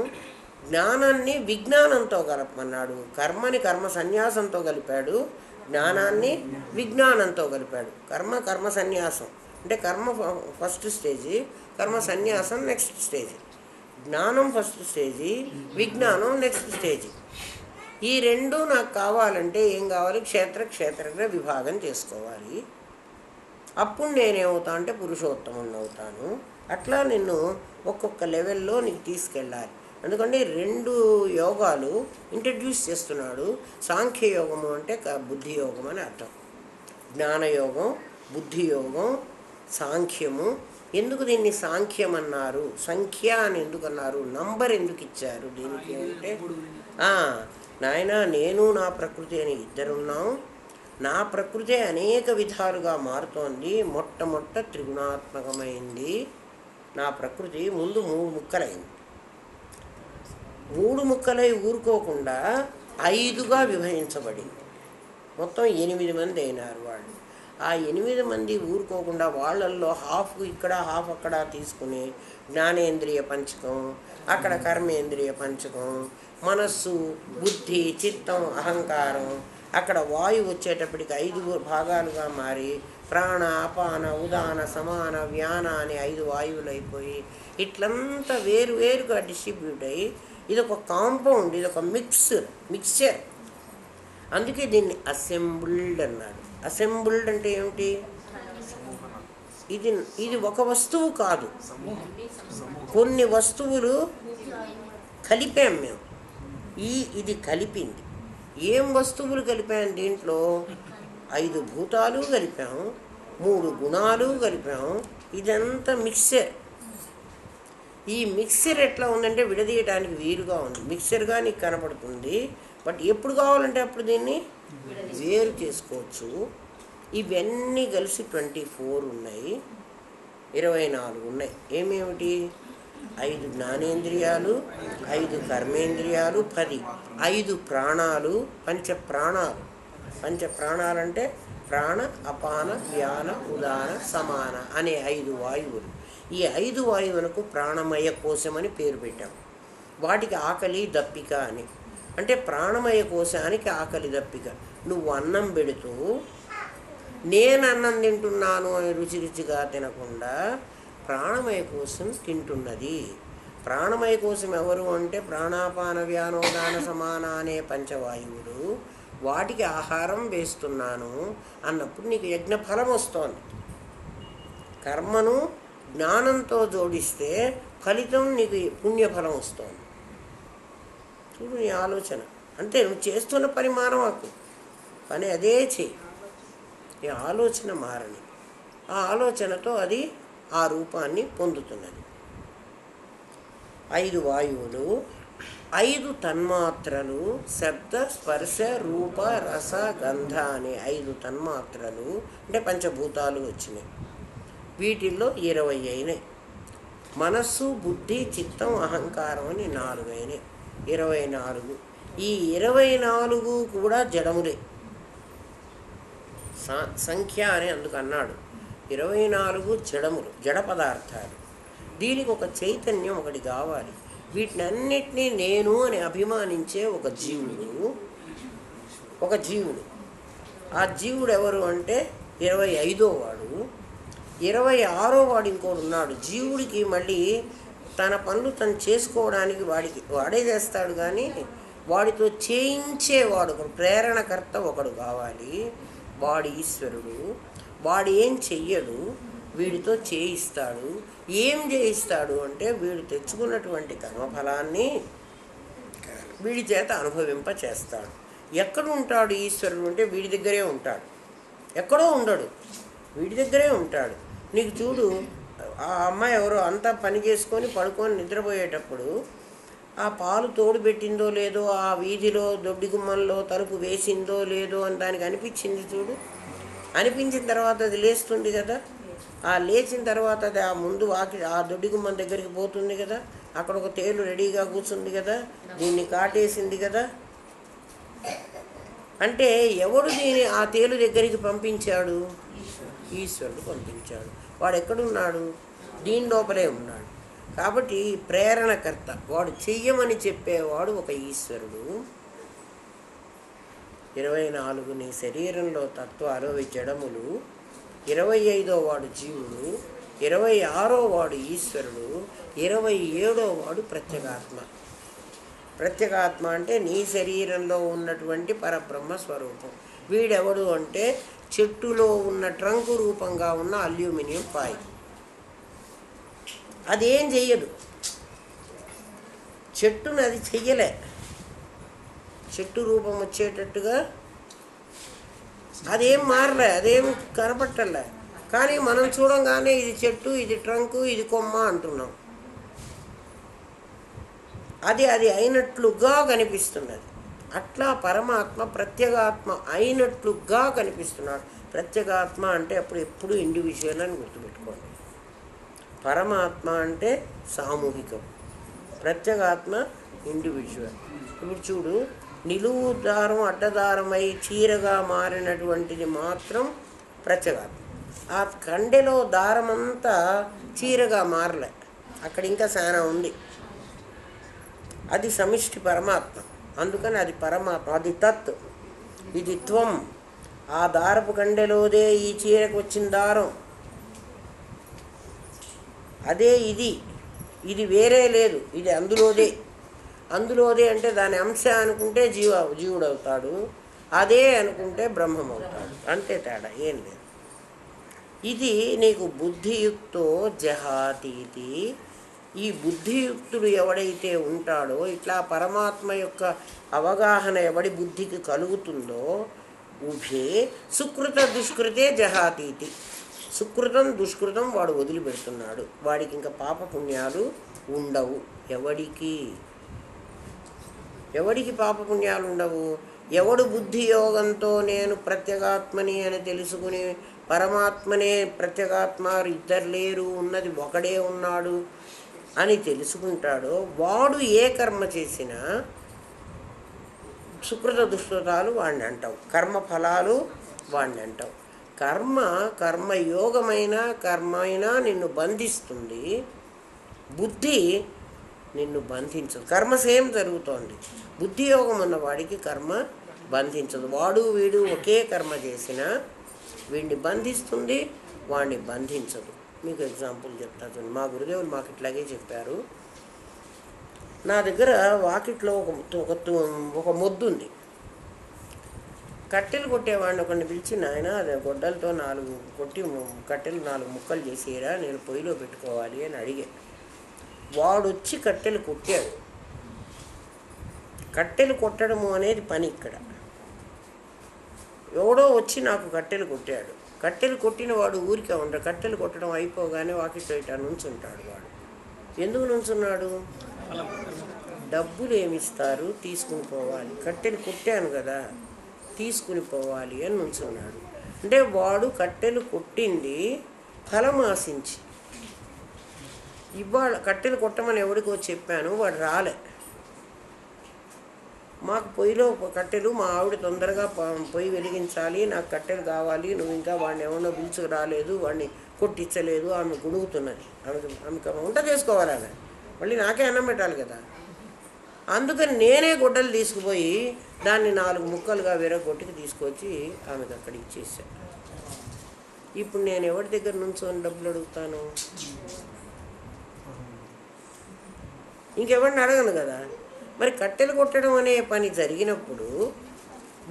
జ్ఞానాన్ని విజ్ఞానంతో కలపమన్నాడు. కర్మని కర్మ సన్యాసంతో కలిపాడు, జ్ఞానాన్ని విజ్ఞానంతో కలిపాడు. కర్మ సన్యాసం అంటే కర్మ ఫస్ట్ స్టేజీ, కర్మ సన్యాసం నెక్స్ట్ స్టేజీ. జ్ఞానం ఫస్ట్ స్టేజీ, విజ్ఞానం నెక్స్ట్ స్టేజీ. ఈ రెండు నాకు కావాలంటే ఏం కావాలి? క్షేత్రజ్ఞ విభాగం చేసుకోవాలి. అప్పుడు నేనేమవుతా అంటే పురుషోత్తముని అవుతాను. అట్లా నిన్ను ఒక్కొక్క లెవెల్లో నీకు తీసుకెళ్ళాలి. ఎందుకంటే 2 యోగాలు ఇంట్రడ్యూస్ చేస్తున్నాడు. సాంఖ్యయోగము అంటే బుద్ధియోగం అని అర్థం. జ్ఞానయోగం, బుద్ధియోగం, సాంఖ్యము. ఎందుకు దీన్ని సాంఖ్యం అన్నారు? సంఖ్య అని ఎందుకు అన్నారు? నంబర్ ఎందుకు ఇచ్చారు దీనికి అంటే, నాయన నేను నా ప్రకృతి అని ఇద్దరున్నాం. నా ప్రకృతి అనేక విధాలుగా మారుతోంది. మొట్టమొదట త్రిగుణాత్మకమైంది నా ప్రకృతి. ముందు 3 ముక్కలైంది. 3 ముక్కలై ఊరుకోకుండా 5గా విభజించబడింది. మొత్తం 8 మంది అయినారు వాళ్ళు. ఆ 8 మంది ఊరుకోకుండా వాళ్ళల్లో హాఫ్ ఇక్కడ హాఫ్ అక్కడ తీసుకుని జ్ఞానేంద్రియ పంచకం, అక్కడ కర్మేంద్రియ పంచకం, మనస్సు, బుద్ధి, చిత్తం, అహంకారం, అక్కడ వాయువు వచ్చేటప్పటికి 5 భాగాలుగా మారి ప్రాణ, అపాన, ఉదాన, సమాన, వ్యాన అని 5 వాయువులు అయిపోయి ఇట్లంతా వేరుగా డిస్ట్రిబ్యూట్ అయ్యి ఇదొక కాంపౌండ్, ఇదొక మిక్స్చర్. అందుకే దీన్ని అసెంబుల్డ్ అన్నాడు. అసెంబుల్డ్ అంటే ఏమిటి? ఇది ఒక వస్తువు కాదు, కొన్ని వస్తువులు కలిపాం మేము. ఇది కలిపింది. ఏం వస్తువులు కలిపాం దీంట్లో? 5 భూతాలు కలిపాము, 3 గుణాలు కలిపాము. ఇదంతా మిక్సర్. ఈ మిక్సర్ ఎట్లా ఉందంటే విడదీయడానికి వీలుగా ఉంది. మిక్సర్గా నీకు కనపడుతుంది, బట్ ఎప్పుడు కావాలంటే అప్పుడు దీన్ని వేరు చేసుకోవచ్చు. ఇవన్నీ కలిసి 24 ఉన్నాయి, 24 ఉన్నాయి. ఏమేమిటి? 5 జ్ఞానేంద్రియాలు, 5 కర్మేంద్రియాలు, 10, 5 ప్రాణాలు, పంచప్రాణాలు. పంచప్రాణాలంటే ప్రాణ, అపాన, వ్యాన, ఉదాన, సమాన అనే 5 వాయువులు. ఈ 5 వాయువులకు ప్రాణమయ కోశం అని పేరు పెట్టాం. వాటికి ఆకలి దప్పిక అని. అంటే ప్రాణమయ కోశానికి ఆకలి దప్పిక. నువ్వు అన్నం పెడుతూ నేను అన్నం తింటున్నాను అని రుచిగా తినకుండా ప్రాణమయ కోశం తింటున్నది. ప్రాణమయ కోశం ఎవరు అంటే ప్రాణాపాన వ్యానోదాన సమాన అనే పంచవాయువులు. వాటికి ఆహారం వేస్తున్నాను అన్నప్పుడు నీకు యజ్ఞఫలం వస్తోంది. కర్మను జ్ఞానంతో జోడిస్తే ఫలితం నీకు పుణ్యఫలం వస్తుంది. చూడు నీ ఆలోచన. అంతే, నువ్వు చేస్తున్న పని మానవాకు, పని అదే చెయ్యి. నీ ఆలోచన మారని. ఆ ఆలోచనతో అది ఆ రూపాన్ని పొందుతున్నది. 5 వాయువులు, 5 తన్మాత్రలు, శబ్ద, స్పర్శ, రూప, రస, గంధ అనే 5 తన్మాత్రలు అంటే పంచభూతాలు వచ్చినాయి. వీటిల్లో 20 అయినాయి. మనస్సు, బుద్ధి, చిత్తం, అహంకారం అని 4 అయినాయి. 24. ఈ 24 కూడా జడములే. సంఖ్య అని అందుకు అన్నాడు. 24 జడములు, జడ పదార్థాలు. దీనికి ఒక చైతన్యం ఒకటి కావాలి. వీటినన్నిటినీ నేను అని అభిమానించే ఒక జీవుడు. ఆ జీవుడు ఎవరు అంటే 25వ వాడు. 26వ వాడు ఇంకోడు ఉన్నాడు. జీవుడికి మళ్ళీ తన పనులు తను చేసుకోవడానికి వాడే చేస్తాడు, కానీ వాడితో చేయించేవాడు ఒకడు, ప్రేరణకర్త ఒకడు కావాలి. వాడు ఈశ్వరుడు. వాడు ఏం చెయ్యడు, వీడితో చేయిస్తాడు. ఏం చేయిస్తాడు అంటే వీడు తెచ్చుకున్నటువంటి కర్మఫలాన్ని వీడి చేత అనుభవింప చేస్తాడు. ఎక్కడ ఉంటాడు ఈశ్వరుడు అంటే వీడి దగ్గరే ఉంటాడు, ఎక్కడో ఉండడు, వీడి దగ్గరే ఉంటాడు. నీకు చూడు, ఆ అమ్మాయి ఎవరో అంతా పని చేసుకొని పడుకొని నిద్రపోయేటప్పుడు ఆ పాలు తోడు పెట్టిందో లేదో, ఆ వీధిలో దొడ్డి గుమ్మంలో తలుపు వేసిందో లేదో అని దానికి అనిపించింది చూడు. అనిపించిన తర్వాత అది లేస్తుంది కదా. ఆ లేచిన తర్వాత అది ఆ ముందు ఆ దొడ్డి గుమ్మం దగ్గరికి పోతుంది కదా. అక్కడ ఒక తేలు రెడీగా కూర్చుంది కదా, దీన్ని కాటేసింది కదా. అంటే ఎవడు ఆ తేలు దగ్గరికి పంపించాడు? ఈశ్వరుడు పంపించాడు. వాడు ఎక్కడున్నాడు? దీని లోపలే ఉన్నాడు. కాబట్టి ప్రేరణకర్త వాడు చెయ్యమని చెప్పేవాడు ఒక ఈశ్వరుడు. 24 నీ శరీరంలో తత్వాలు, అవి జడములు. 25వ వాడు జీవుడు. 26వ వాడు ఈశ్వరుడు. 27వ వాడు ప్రత్యేగాత్మ. ప్రత్యేగాత్మ అంటే నీ శరీరంలో ఉన్నటువంటి పరబ్రహ్మ స్వరూపం. వీడెవడు అంటే చెట్టులో ఉన్న ట్రంకు రూపంగా ఉన్న అల్యూమినియం పాయ్. అదేం చెయ్యదు, చెట్టును అది చెయ్యలే. చెట్టు రూపం వచ్చేటట్టుగా అదేం మారలే, అదేం కనపట్టలే. కానీ మనం చూడంగానే ఇది చెట్టు, ఇది ట్రంకు, ఇది కొమ్మ అంటున్నాం. అది అయినట్లుగా కనిపిస్తున్నది. అట్లా పరమాత్మ ప్రత్యేగాత్మ అయినట్లుగా కనిపిస్తున్నాడు. ప్రత్యేగాత్మ అంటే ఎప్పుడు ఇండివిజువల్ అని గుర్తుపెట్టుకోండి. పరమాత్మ అంటే సామూహికం, ప్రత్యేగాత్మ ఇండివిజువల్. ఇప్పుడు చూడు, నిలువు దారం అడ్డదారమై చీరగా మారినటువంటిది మాత్రం ప్రత్యేగాత్మ. ఆ కండెలో దారమంతా చీరగా మారలే, అక్కడ ఇంకా చాలా ఉంది. అది సమిష్టి పరమాత్మ. అందుకని అది పరమాత్మ, అది తత్, ఇది త్వం. ఆ దారపు కండెలోదే ఈ చీరకు వచ్చిన దారం, అదే ఇది వేరే లేదు, ఇది అందులోదే అంటే దాని అంశ అనుకుంటే జీవుడు అవుతాడు, అదే అనుకుంటే బ్రహ్మం అవుతాడు. అంతే తేడా, ఏం లేదు. ఇది నీకు బుద్ధియుక్తో జహాతీతి. ఈ బుద్ధియుక్తుడు ఎవడైతే ఉంటాడో, ఇట్లా పరమాత్మ యొక్క అవగాహన ఎవడి బుద్ధికి కలుగుతుందో, ఉభే సుకృత దుష్కృతే జహాతీతి. సుకృతం దుష్కృతం వాడు వదిలిపెడుతున్నాడు. వాడికి ఇంకా పాపపుణ్యాలు ఉండవు. ఎవడికి పాపపుణ్యాలు ఉండవు? ఎవడు బుద్ధి యోగంతో నేను ప్రత్యేగాత్మని అని తెలుసుకుని పరమాత్మనే ప్రత్యేగాత్మ, ఇద్దరు లేరు, ఉన్నది ఒకడే ఉన్నాడు అని తెలుసుకుంటాడో, వాడు ఏ కర్మ చేసినా సుకృత దుష్కృతాలు వాడిని అంటావు, కర్మఫలాలు వాడిని అంటావు. కర్మైనా నిన్ను బంధిస్తుంది, బుద్ధి నిన్ను బంధించదు. కర్మ సేమ్ జరుగుతోంది. బుద్ధి యోగం ఉన్న వాడికి కర్మ బంధించదు. వాడు వీడు ఒకే కర్మ చేసినా వీడిని బంధిస్తుంది, వాడిని బంధించదు. మీకు ఎగ్జాంపుల్ చెప్తాను. మా గురుదేవులు మాకు ఇట్లాగే చెప్పారు. నా దగ్గర వాకిట్లో ఒక మొద్దు ఉంది. కట్టెలు కొట్టేవాడిని ఒకరిని పిలిచి, నాయన అది గొడ్డలతో 4 కొట్టి కట్టెలు 4 ముక్కలు చేసేరా, నేను పొయ్యిలో పెట్టుకోవాలి అని అడిగా. వాడొచ్చి కట్టెలు కొట్టాడు. కట్టెలు కొట్టడము అనేది పని ఇక్కడ. ఎవడో వచ్చి నాకు కట్టెలు కొట్టాడు. కట్టెలు కొట్టిన వాడు ఊరికే ఉండడు. కట్టెలు కొట్టడం అయిపోగానే వాకిట్లో ఇట్లా నుంచుంటాడు. వాడు ఎందుకు నుంచున్నాడు? డబ్బులు ఏమిస్తారు, తీసుకుని పోవాలి. కట్టెలు కొట్టాను కదా, తీసుకుని పోవాలి అని నుంచున్నాడు. అంటే వాడు కట్టెలు కొట్టింది ఫలం ఆశించి. ఇవాళ కట్టెలు కొట్టమని ఎవరికో చెప్పాను, వాడు రాలే. మాకు పొయ్యిలో కట్టెలు, మా ఆవిడ తొందరగా పొయ్యి వెలిగించాలి, నాకు కట్టెలు కావాలి, నువ్వు ఇంకా వాడిని ఎవరినో పిలుచుకు రాలేదు, వాడిని కొట్టించలేదు. ఆమె గుడుగుతున్నది. ఆమెకు వంట చేసుకోవాలి, ఆమె మళ్ళీ నాకే అన్నం పెట్టాలి కదా. అందుకని నేనే గుడ్డలు తీసుకుపోయి దాన్ని 4 ముక్కలుగా విరగొట్టుకు తీసుకొచ్చి ఆమెకు అక్కడ ఇచ్చేసాను. ఇప్పుడు నేను ఎవరి దగ్గర నుంచొని డబ్బులు అడుగుతాను? ఇంకెవరిని అడగను కదా. మరి కట్టెలు కొట్టడం అనే పని జరిగినప్పుడు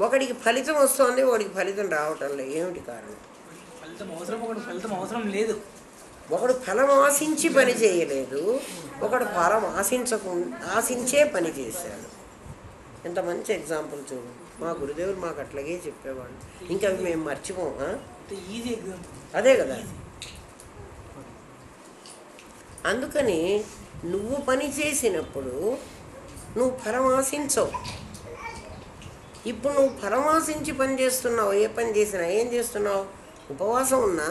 ఒకడికి ఫలితం వస్తుంది, వాడికి ఫలితం రావటం లేదు. ఏమిటి కారణం? ఫలితం అవసరం లేదు. ఒకడు ఫలం ఆశించి పని చేయలేదు, ఒకడు ఫలం ఆశించే పని చేశాడు. ఎంత మంచి ఎగ్జాంపుల్ చూడు. మా గురుదేవులు మాకు అట్లాగే చెప్పేవాడు. ఇంకా అవి మేము మర్చిపోం. అదే కదా. అందుకని నువ్వు పని చేసినప్పుడు నువ్వు ఫలం ఆశించవు. ఇప్పుడు నువ్వు ఫలం ఆశించి పని చేస్తున్నావు. ఏ పని చేసినా ఏం చేస్తున్నావు? ఉపవాసం ఉన్నా,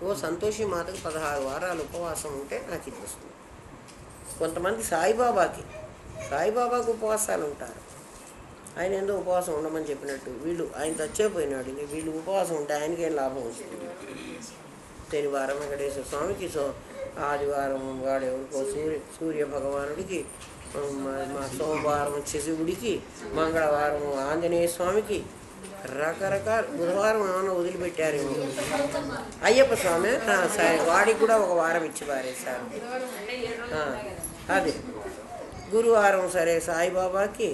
ఓ సంతోషి మాతకు 16 వారాలు ఉపవాసం ఉంటే నాకు ఇది వస్తుంది. కొంతమంది సాయిబాబాకి ఉపవాసాలు ఉంటారు. ఆయన ఏందో ఉపవాసం ఉండమని చెప్పినట్టు, వీళ్ళు ఆయన చచ్చిపోయినాడు, వీళ్ళు ఉపవాసం ఉంటే ఆయనకేం లాభం వస్తుంది? శనివారం వెంకటేశ్వర స్వామికి, ఆదివారం వాడు ఎవరికో సూర్య భగవానుడికి, మా సోమవారం శివుడికి, మంగళవారం ఆంజనేయ స్వామికి, రకరకాల. బుధవారం ఏమైనా వదిలిపెట్టారేమో, అయ్యప్ప స్వామి సరే వాడికి కూడా ఒక వారం ఇచ్చి పారేశారు. అదే గురువారం సరే సాయిబాబాకి,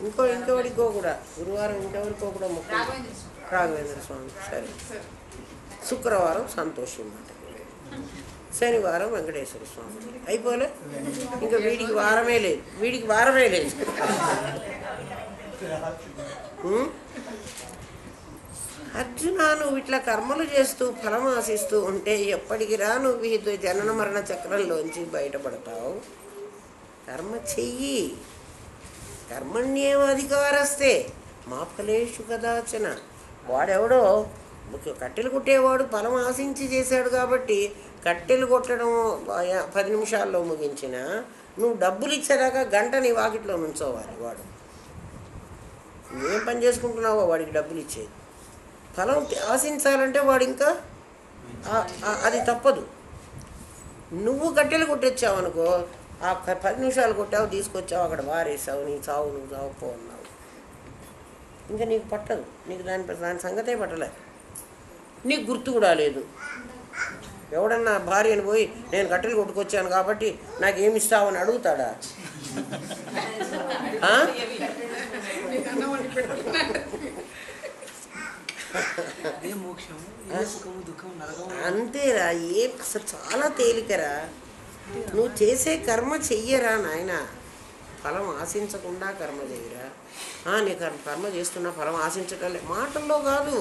ఇంకోడికో కూడా గురువారం ఇంకెవరికో కూడా మొక్క రాఘవేంద్ర స్వామి సరే, శుక్రవారం సంతోషి మాట, శనివారం వెంకటేశ్వర స్వామి. అయిపోలే, ఇంకా వీడికి వారమే లేదు. అర్జున, నువ్వు ఇట్లా కర్మలు చేస్తూ ఫలం ఆశిస్తూ ఉంటే ఎప్పటికి రా నువ్వు ఇది జనన మరణ చక్రంలోంచి బయటపడతావు? కర్మ చెయ్యి. కర్మణ్యేవాధికారస్తే మా ఫలేషు కదాచన. వాడెవడో కట్టెలు కొట్టేవాడు ఫలం ఆశించి చేశాడు కాబట్టి కట్టెలు కొట్టడం 10 నిమిషాల్లో ముగించిన, నువ్వు డబ్బులు ఇచ్చేదాకా గంట నీ వాకిట్లో నుంచోవాలి. వాడు నువ్వేం పని చేసుకుంటున్నావో వాడికి డబ్బులు ఇచ్చేది. ఫలం ఆశించాలంటే వాడు ఇంకా అది తప్పదు. నువ్వు కట్టెలు కొట్టొచ్చావు అనుకో, ఆ 10 నిమిషాలు కొట్టావు, తీసుకొచ్చావు, అక్కడ వారేసావు, నీ చావు నువ్వు చావుకో అన్నావు. ఇంకా నీకు పట్టదు, నీకు దాని సంగతే పట్టలే, నీకు గుర్తు కూడా లేదు. ఎవడన్నా భార్యను పోయి నేను కట్టెలు కొట్టుకొచ్చాను కాబట్టి నాకేమి ఇస్తావని అడుగుతాడా? అంతేరా. అసలు చాలా తేలికరా. నువ్వు చేసే కర్మ చెయ్యరా నాయన, ఫలం ఆశించకుండా కర్మ చెయ్యరా. నీ కర్మ చేస్తున్నా ఫలం ఆశించటం మాటల్లో కాదు.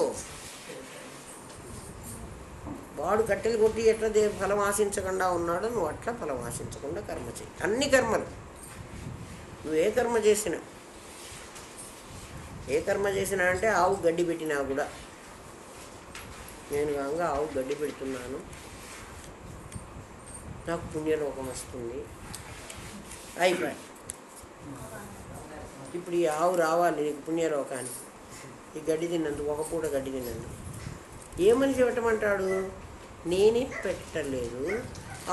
వాడు కట్టెలు కొట్టి ఎట్లా ఫలం ఆశించకుండా ఉన్నాడో నువ్వు అట్లా ఫలం ఆశించకుండా కర్మ చెయ్యి. అన్ని కర్మలు నువ్వు ఏ కర్మ చేసినా అంటే ఆవు గడ్డి పెట్టినా కూడా, నేను కాక ఆవు గడ్డి పెడుతున్నాను, నాకు పుణ్యలోకం వస్తుంది, అయిపోయి. ఇప్పుడు ఈ ఆవు రావాలి నీకు పుణ్యలోకానికి, ఈ గడ్డి తిన్నందుకు, ఒక పూట గడ్డి తిన్నందుకు. ఏమని చెప్పటమంటాడు? నేనే పెట్టలేదు,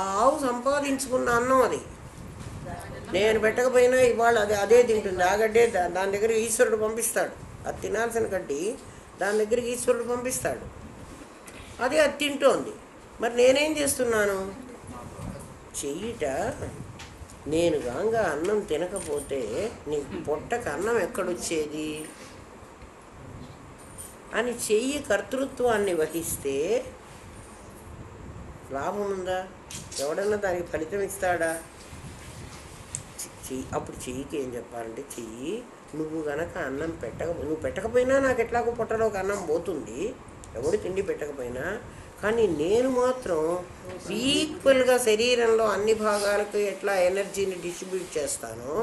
ఆ ఆవు సంపాదించుకున్న అన్నం అది. నేను పెట్టకపోయినా ఇవాళ అదే తింటుంది. ఆ గడ్డే దాని దగ్గరికి ఈశ్వరుడు పంపిస్తాడు. అది తినాల్సిన గడ్డి దాని దగ్గరికి ఈశ్వరుడు పంపిస్తాడు. అది తింటోంది. మరి నేనేం చేస్తున్నాను? చెయ్యిట. నేను గాంగ అన్నం తినకపోతే నీకు పొట్టకు అన్నం ఎక్కడొచ్చేది అని చెయ్యి కర్తృత్వాన్ని వహిస్తే లాభం ఉందా? ఎవడన్నా దానికి ఫలితం ఇస్తాడా? అప్పుడు చెయ్యికి ఏం చెప్పాలంటే, చెయ్యి నువ్వు గనక అన్నం నువ్వు పెట్టకపోయినా నాకు ఎట్లాగో పొట్టలోకి అన్నం పోతుంది, ఎవడు తిండి పెట్టకపోయినా. కానీ నేను మాత్రం ఈక్వల్గా శరీరంలో అన్ని భాగాలకు ఎట్లా ఎనర్జీని డిస్ట్రిబ్యూట్ చేస్తానో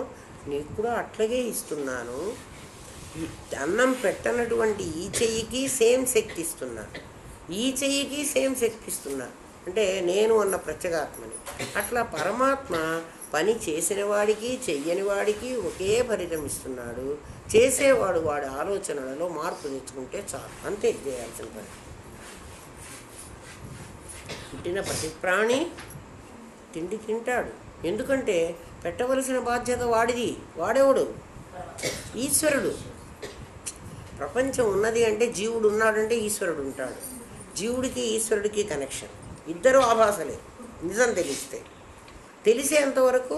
నీకు కూడా అట్లాగే ఇస్తున్నాను. అన్నం పెట్టనటువంటి ఈ చెయ్యికి సేమ్ శక్తి ఇస్తున్నా, ఈ చెయ్యికి సేమ్ శక్తి ఇస్తున్నా. అంటే నేను అన్న ప్రత్యేగాత్మని. అట్లా పరమాత్మ పని చేసిన వాడికి చెయ్యని వాడికి ఒకే ఫలితం ఇస్తున్నాడు. చేసేవాడు వాడి ఆలోచనలలో మార్పు తెచ్చుకుంటే చాలు, అంతే చేయాల్సిన పని. పుట్టిన ప్రతి ప్రాణి తిండి తింటాడు, ఎందుకంటే పెట్టవలసిన బాధ్యత వాడిది. వాడేవాడు ఈశ్వరుడు. ప్రపంచం ఉన్నది అంటే జీవుడు ఉన్నాడంటే ఈశ్వరుడు ఉంటాడు. జీవుడికి ఈశ్వరుడికి కనెక్షన్, ఇద్దరు ఆభాసలే. నిజం తెలిసేంతవరకు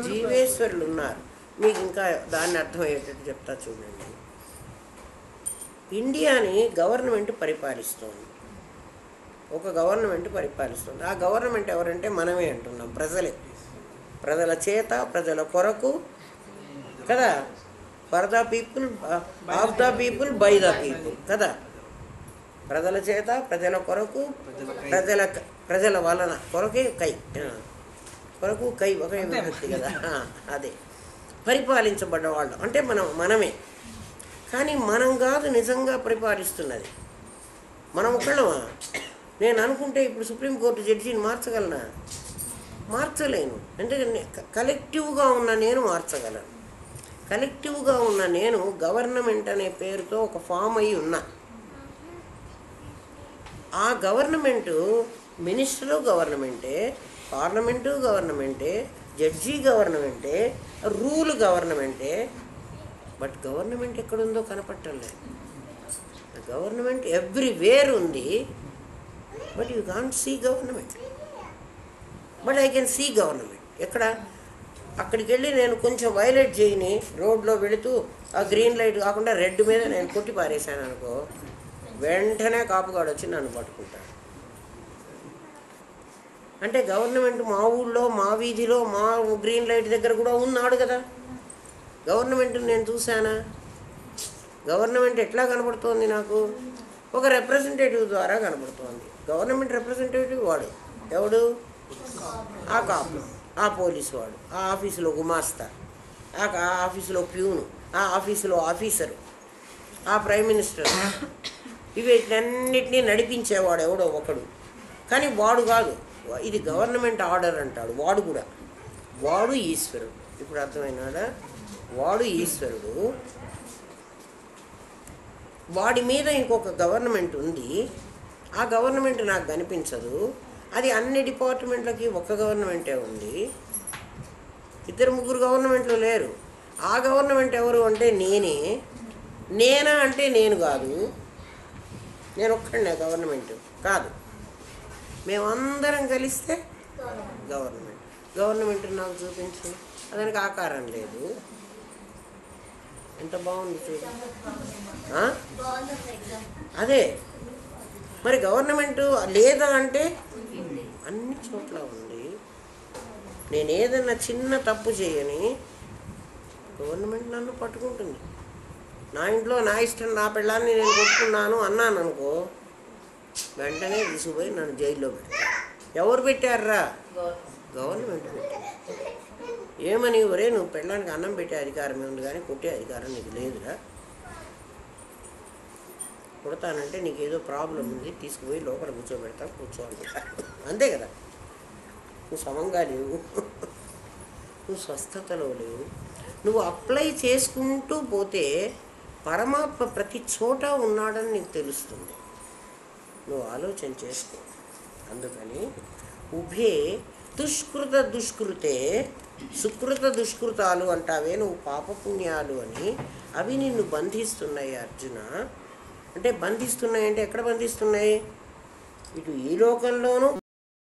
జీవేశ్వరులు ఉన్నారు. మీకు ఇంకా దాన్ని అర్థమయ్యేటట్టు చెప్తా చూడండి. ఇండియాని గవర్నమెంట్ పరిపాలిస్తోంది, ఒక గవర్నమెంట్ పరిపాలిస్తుంది. ఆ గవర్నమెంట్ ఎవరంటే మనమే అంటున్నాం, ప్రజలే. ప్రజల చేత, ప్రజల కొరకు కదా. For the people, of the people, by the people కదా. ప్రజల చేత, ప్రజల కొరకు, ప్రజల వలన, కొరకే కై, కొరకు కై ఒకే విభక్తి కదా. అదే పరిపాలించబడ్డ వాళ్ళు అంటే మనమే. కానీ మనం కాదు నిజంగా పరిపాలిస్తున్నది, మనం ఒకళ్ళమా? నేను అనుకుంటే ఇప్పుడు సుప్రీంకోర్టు జడ్జిని మార్చగలనా? మార్చలేను. ఎందుకంటే కలెక్టివ్గా ఉన్న నేను మార్చగలను. కలెక్టివ్గా ఉన్న నేను గవర్నమెంట్ అనే పేరుతో ఒక ఫామ్ అయి ఉన్నా. ఆ గవర్నమెంటు మినిస్టరు గవర్నమెంటే, పార్లమెంటు గవర్నమెంటే, జడ్జి గవర్నమెంటే, రూల్ గవర్నమెంటే. బట్ గవర్నమెంట్ ఎక్కడుందో కనపట్టలేదు. గవర్నమెంట్ ఎవ్రీవేర్ ఉంది, but you can't see government. But I can see government. ఎక్కడ? అక్కడికి వెళ్ళి నేను కొంచెం వైలేట్ చేయని రోడ్లో వెళుతూ ఆ గ్రీన్ లైట్ కాకుండా రెడ్ మీద నేను కొట్టి పారేశాను అనుకో, వెంటనే కాపుగాడు వచ్చి నన్ను పట్టుకుంటాడు. అంటే గవర్నమెంట్ మా ఊళ్ళో, మా వీధిలో, మా గ్రీన్ లైట్ దగ్గర కూడా ఉన్నాడు కదా. గవర్నమెంట్ నేను చూశానా? గవర్నమెంట్ ఎట్లా కనబడుతోంది నాకు? ఒక రిప్రజెంటేటివ్ ద్వారా కనబడుతోంది. గవర్నమెంట్ రిప్రజెంటేటివ్ వాడు ఎవడు? ఆ కాపు, ఆ పోలీసు వాడు, ఆ ఆఫీసులో గుమాస్తా, ఆ ఆఫీసులో ప్యూను, ఆ ఆఫీసులో ఆఫీసరు, ఆ ప్రైమ్ మినిస్టర్, వీటన్నిటినీ నడిపించేవాడు ఎవడో ఒకడు. కానీ వాడు కాదు, ఇది గవర్నమెంట్ ఆర్డర్ అంటాడు. వాడు కూడా, వాడు ఈశ్వరుడు. ఇప్పుడు అర్థమైనాడా? వాడు ఈశ్వరుడు, వాడి మీద ఇంకొక గవర్నమెంట్ ఉంది. ఆ గవర్నమెంట్ నాకు కనిపించదు. అది అన్ని డిపార్ట్మెంట్లకి ఒక గవర్నమెంటే ఉంది, ఇద్దరు ముగ్గురు గవర్నమెంట్లు లేరు. ఆ గవర్నమెంట్ ఎవరు అంటే నేనే. నేనా అంటే నేను కాదు, నేను ఒక్కడే గవర్నమెంట్ కాదు. మేమందరం కలిస్తే గవర్నమెంట్. గవర్నమెంట్ నాకు చూపించు, దానికి ఆకారం లేదు. ఎంత బాగుంది చూడు. అదే మరి గవర్నమెంట్ లేదా అంటే అన్ని చోట్ల ఉంది. నేను ఏదన్నా చిన్న తప్పు చేయని గవర్నమెంట్ నన్ను పట్టుకుంటుంది. నా ఇంట్లో నా ఇష్టం, నా పిల్లల్ని నేను కొట్టుకున్నాను అన్నాను అనుకో, వెంటనే తీసుకుపోయి నన్ను జైల్లో పెట్టారు. ఎవరు పెట్టారా? గవర్నమెంట్ పెట్టారు. ఏమని? ఒరే నువ్వు పిల్లలకి అన్నం పెట్టే అధికారం ఉంది కానీ కొట్టే అధికారం నీకు లేదురా. కొడతానంటే నీకు ఏదో ప్రాబ్లం ఉంది, తీసుకుపోయి లోపల కూర్చోబెడతాను, కూర్చోంటారు. అంతే కదా. నువ్వు సమంగా లేవు, నువ్వు స్వస్థతలో లేవు. నువ్వు అప్లై చేసుకుంటూ పోతే పరమాత్మ ప్రతి చోట ఉన్నాడని నీకు తెలుస్తుంది. నువ్వు ఆలోచన చేసుకో. అందుకని ఉభే దుష్కృత దుష్కృతే సుకృత దుష్కృతాలు అంటావే నువ్వు, పాపపుణ్యాలు అని. అవి నిన్ను బంధిస్తున్నాయి అర్జున. అంటే బంధిస్తున్నాయి అంటే ఎక్కడ బంధిస్తున్నాయి? ఇటు ఈ లోకంలోనూ